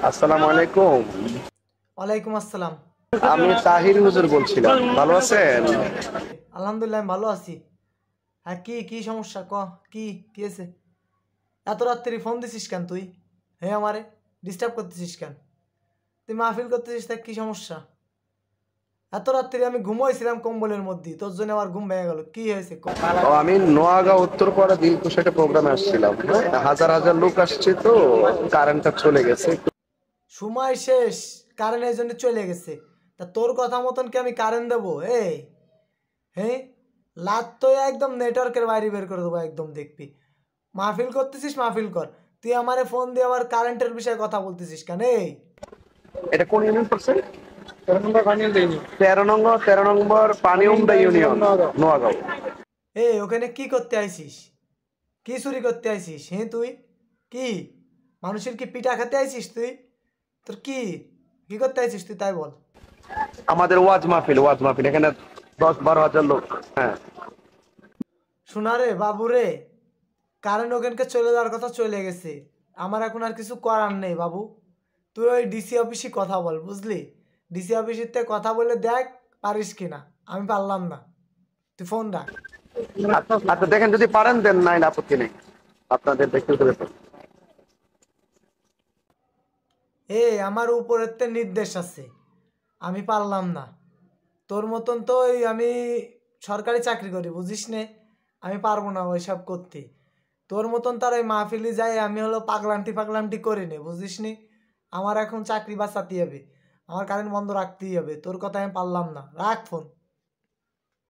আসসালামু আলাইকুম। ওয়ালাইকুম আসসালাম। আমি তাহির হুজুর বলছিলাম, ভালো আছেন? আলহামদুলিল্লাহ আমি ভালো আছি। হ্যাঁ, কি কি সমস্যা ক? কি কি আছে? এত রাত্রি ফোন দিছিস কেন তুই? হ্যাঁ, আমারে ডিস্টার্ব করতেছিস কেন? তুই মাহফিল করতেছিস, তা কি সমস্যা? এত রাত্রি আমি ঘুমোইছিলাম কম্বলের মধ্যে, তোর জন্য আমার ঘুম ভেঙে গেল, কি হয়েছে ক? আমি নোয়াগাঁও উত্তরপাড়া দিলকুশ একটা প্রোগ্রামে আসছিলাম, হ্যাঁ? হাজার হাজার লোক আসছে, তো কারেন্টটা চলে গেছে। সময় শেষ, কারেন্ট এই জন্য চলে গেছে। তা তোর কথা মতন কি আমি কারেন্ট দেবো? এই হ্যাঁ, লাত তো একদম নেটওয়ার্কের বাইরে বের করে দেবো একদম, দেখবি। মাহফিল করতেছিস, মাহফিল কর। তুই আমারে ফোন দিয়ে আবার কারেন্টের বিষয়ে কথা বলতেছিস কেন? এই এটা কোন ইউনিয়ন পড়ছে? 13 নম্বর পানিউমদা ইউনিয়ন, নোয়াগাঁও। এই ওখানে কি করতে আইছিস? কি চুরি করতে আইছিস? হ্যাঁ তুই কি মানুষের কি পিঠা খেতে আইছিস তুই? তোর কি কি করতে আইছিস তুই তাই বল। আমাদের ওয়াজ মাহফিল এখানে 10-12 হাজার লোক। হ্যাঁ, শোনা রে বাবু রে, কারেন্ট ওখানকে চলে যাওয়ার কথা চলে গেছে। আমার এখন আর কিছু করার নেই বাবু। তুই ওই ডিসি অফিসে কথা বল, বুঝলি? ডিসি অফিসের থেকে কথা বলে দেখ পারিস কিনা। আমি পারলাম না, তুই ফোন রাখ। আচ্ছা দেখেন, যদি পারেন দেন, নাই আপত্তি নেই, আপনাদের ব্যক্তিগত ব্যাপার। আমার উপরের তে নির্দেশ আছে, আমি পারলাম না। তোর মতন তো আমি সরকারি চাকরি করি, বুঝিস নে? আমি পারবো না ওইসব করতে। তোর মতন তার ওই মাহফিলি যাই আমি হলো পাগলামটি পাগলামটি করি নে, বুঝিস নি? আমার এখন চাকরি বাঁচাতে হবে, আমার কারেন্ট বন্ধ রাখতেই হবে। তোর কথা আমি পারলাম না, রাখ ফোন।